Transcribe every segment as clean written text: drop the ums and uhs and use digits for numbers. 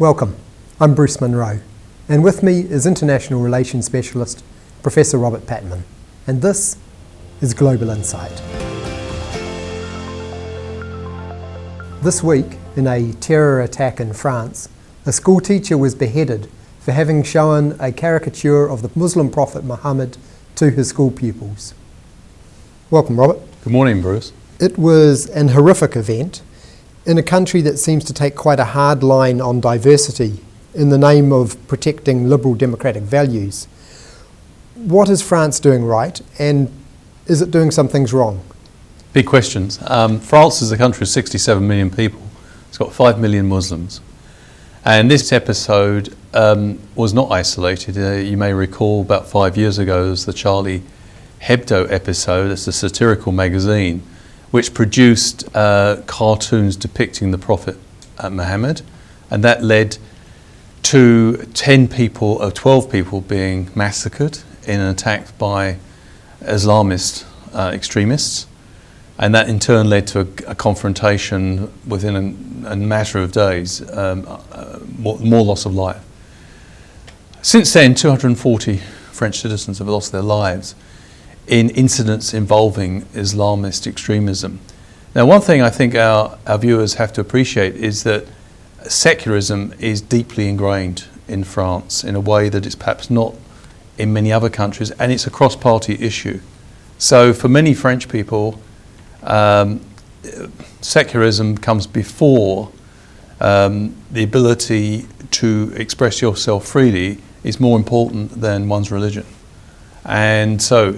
Welcome, I'm Bruce Munro, and with me is International Relations Specialist Professor Robert Patman, and this is Global Insight. This week, in a terror attack in France, a school teacher was beheaded for having shown a caricature of the Muslim prophet Muhammad to his school pupils. Welcome, Robert. Good morning, Bruce. It was an horrific event in a country that seems to take quite a hard line on diversity in the name of protecting liberal democratic values. What is France doing right, and is it doing some things wrong? Big questions. France is a country of 67 million people. It's got 5 million Muslims. And this episode was not isolated. You may recall about 5 years ago, there was the Charlie Hebdo episode. It's a satirical magazine which produced cartoons depicting the Prophet Muhammad, and that led to 12 people being massacred in an attack by Islamist extremists, and that in turn led to a confrontation within a matter of days, more loss of life. Since then, 240 French citizens have lost their lives in incidents involving Islamist extremism. Now, one thing I think our viewers have to appreciate is that secularism is deeply ingrained in France in a way that it's perhaps not in many other countries, and it's a cross-party issue. So for many French people, secularism comes before the ability to express yourself freely is more important than one's religion. And so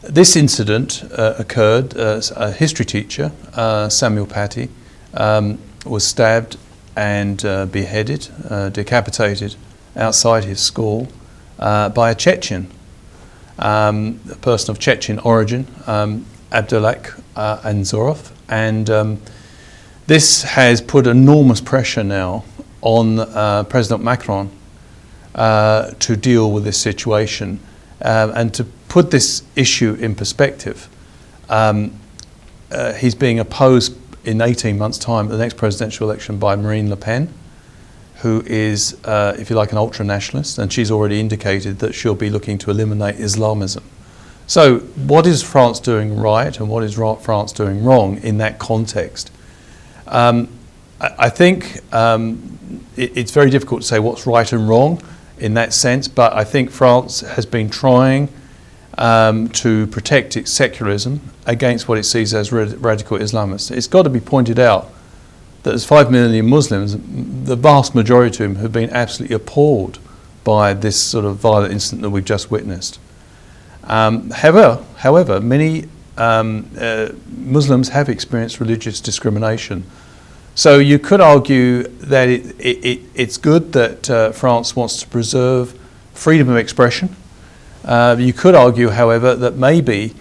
this incident occurred. A history teacher, Samuel Paty, was stabbed and beheaded, decapitated outside his school by a Chechen, a person of Chechen origin, Abdullah Anzorov. And this has put enormous pressure now on President Macron to deal with this situation, and to put this issue in perspective, he's being opposed in 18 months' time at the next presidential election by Marine Le Pen, who is, if you like, an ultra-nationalist, and she's already indicated that she'll be looking to eliminate Islamism. So what is France doing right, and what is France doing wrong in that context? I think it's very difficult to say what's right and wrong in that sense, but I think France has been trying to protect its secularism against what it sees as radical Islamists. It's got to be pointed out that there's 5 million Muslims, the vast majority of whom have been absolutely appalled by this sort of violent incident that we've just witnessed. However, many Muslims have experienced religious discrimination. So you could argue that it's good that France wants to preserve freedom of expression. You could argue, however, that maybe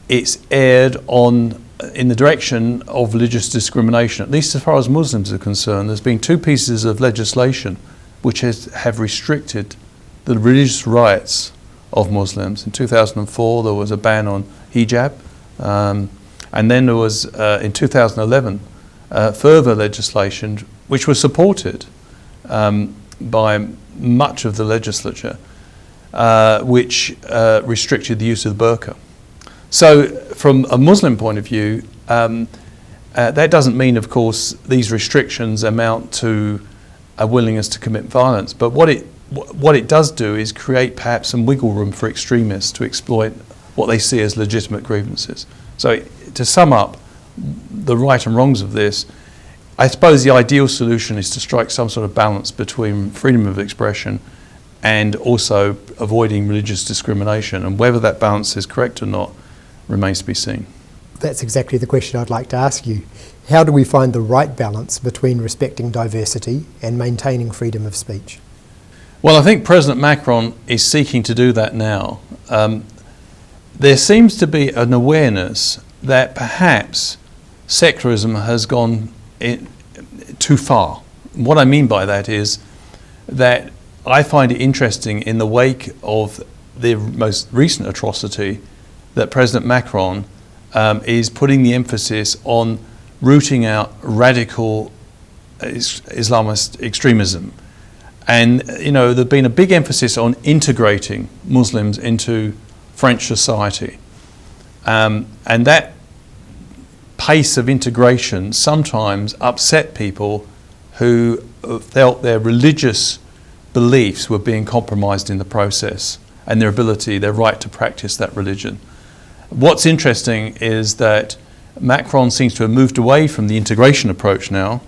it's erred in the direction of religious discrimination. At least as far as Muslims are concerned, there's been 2 pieces of legislation which have restricted the religious rights of Muslims. In 2004, there was a ban on hijab, and then there was, in 2011, further legislation which was supported by much of the legislature, which restricted the use of the burqa. So from a Muslim point of view, that doesn't mean, of course, these restrictions amount to a willingness to commit violence, but what it does do is create perhaps some wiggle room for extremists to exploit what they see as legitimate grievances. So to sum up the right and wrongs of this, I suppose the ideal solution is to strike some sort of balance between freedom of expression and also avoiding religious discrimination, and whether that balance is correct or not remains to be seen. That's exactly the question I'd like to ask you. How do we find the right balance between respecting diversity and maintaining freedom of speech? Well, I think President Macron is seeking to do that now. There seems to be an awareness that perhaps secularism has gone too far. What I mean by that is that I find it interesting in the wake of the most recent atrocity that President Macron is putting the emphasis on rooting out radical Islamist extremism. And, there's been a big emphasis on integrating Muslims into French society. And that pace of integration sometimes upset people who felt their religious beliefs were being compromised in the process, and their right to practice that religion. What's interesting is that Macron seems to have moved away from the integration approach now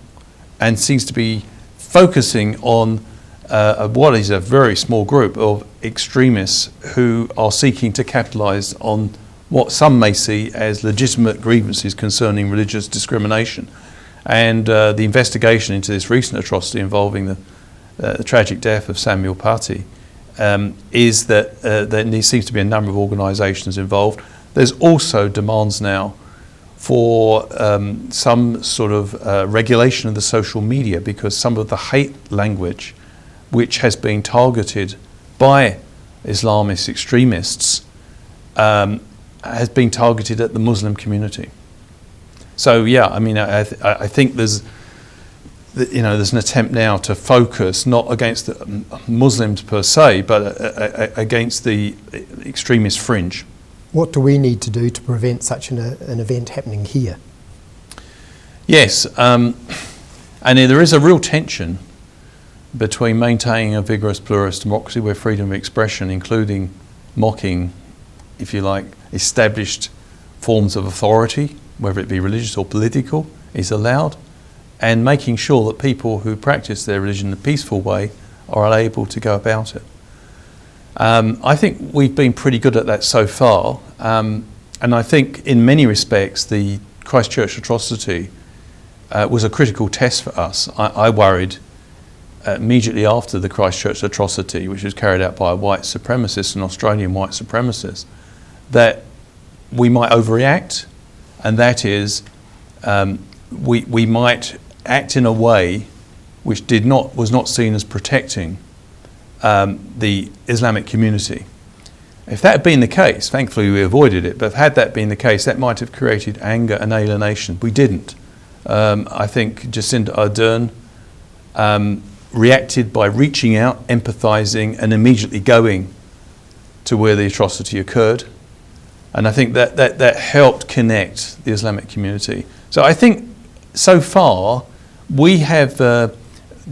and seems to be focusing on what is a very small group of extremists who are seeking to capitalise on what some may see as legitimate grievances concerning religious discrimination. And the investigation into this recent atrocity involving the tragic death of Samuel Paty is that there seems to be a number of organisations involved. There's also demands now for some sort of regulation of the social media, because some of the hate language which has been targeted by Islamist extremists has been targeted at the Muslim community. So I think there's an attempt now to focus not against the Muslims per se, but against the extremist fringe. What do we need to do to prevent such an event happening here? Yes, and there is a real tension between maintaining a vigorous pluralist democracy where freedom of expression, including mocking, if you like, established forms of authority, whether it be religious or political, is allowed, and making sure that people who practice their religion in a peaceful way are able to go about it. I think we've been pretty good at that so far, and I think in many respects the Christchurch atrocity was a critical test for us. I worried immediately after the Christchurch atrocity, which was carried out by a white supremacist, an Australian white supremacist, that we might overreact, and that is we might act in a way which was not seen as protecting the Islamic community. If that had been the case, thankfully we avoided it, but had that been the case, that might have created anger and alienation. We didn't. I think Jacinda Ardern reacted by reaching out, empathising, and immediately going to where the atrocity occurred. And I think that helped connect the Islamic community. So I think so far we have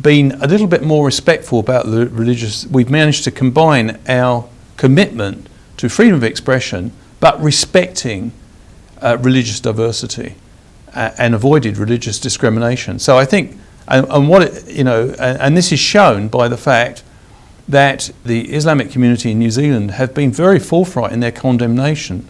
been a little bit more respectful about the religious. We've managed to combine our commitment to freedom of expression, but respecting religious diversity and avoided religious discrimination. So I think, and this is shown by the fact that the Islamic community in New Zealand have been very forthright in their condemnation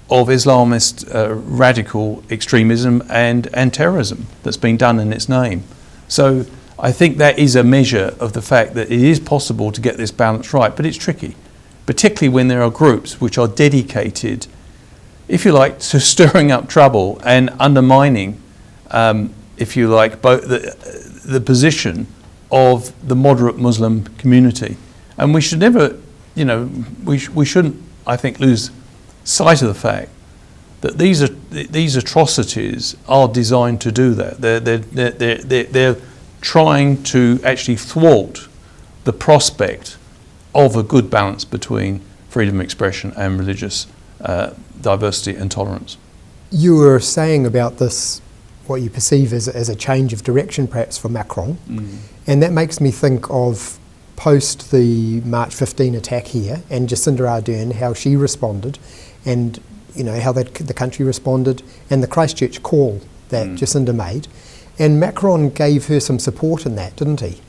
of Islamist radical extremism and terrorism that's been done in its name. So I think that is a measure of the fact that it is possible to get this balance right, but it's tricky, particularly when there are groups which are dedicated, if you like, to stirring up trouble and undermining, if you like, both the position of the moderate Muslim community. And we should never, we shouldn't, I think, lose sight of the fact that these atrocities are designed to do that. They're trying to actually thwart the prospect of a good balance between freedom of expression and religious diversity and tolerance. You were saying about this, what you perceive as a change of direction perhaps for Macron, and that makes me think of post the March 15 attack here and Jacinda Ardern, how she responded, and how the country responded, and the Christchurch call that Jacinda made. And Macron gave her some support in that, didn't he?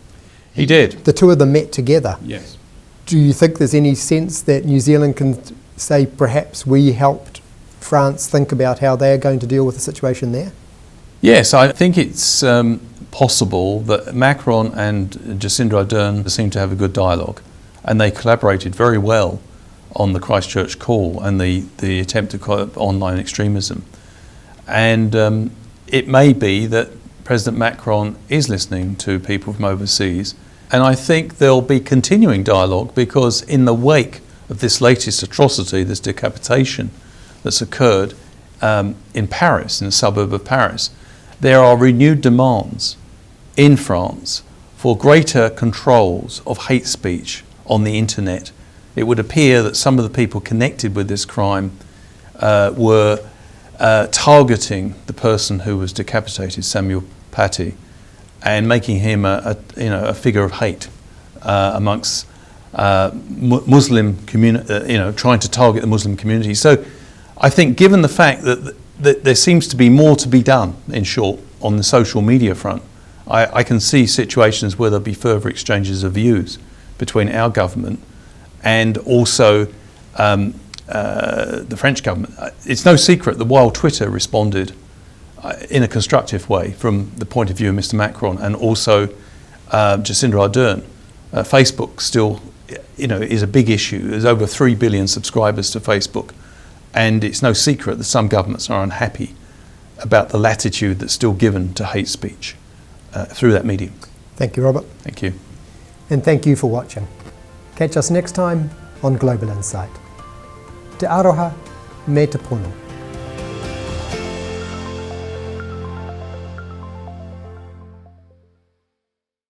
He did. The two of them met together. Yes. Do you think there's any sense that New Zealand can say perhaps we helped France think about how they're going to deal with the situation there? Yes, I think it's possible that Macron and Jacinda Ardern seem to have a good dialogue, and they collaborated very well on the Christchurch call and the attempt to call it online extremism. And it may be that President Macron is listening to people from overseas, and I think there'll be continuing dialogue, because in the wake of this latest atrocity, this decapitation that's occurred in Paris, in the suburb of Paris, there are renewed demands in France for greater controls of hate speech on the internet. It would appear that some of the people connected with this crime were targeting the person who was decapitated, Samuel Paty, and making him a figure of hate amongst Muslim community, trying to target the Muslim community. So I think, given the fact that there seems to be more to be done, in short, on the social media front, I can see situations where there'll be further exchanges of views between our government and also the French government. It's no secret that while Twitter responded in a constructive way from the point of view of Mr. Macron and also Jacinda Ardern, Facebook still is a big issue. There's over 3 billion subscribers to Facebook, and it's no secret that some governments are unhappy about the latitude that's still given to hate speech through that medium. Thank you, Robert. Thank you. And thank you for watching. Catch us next time on Global Insight. Te aroha, me te pono.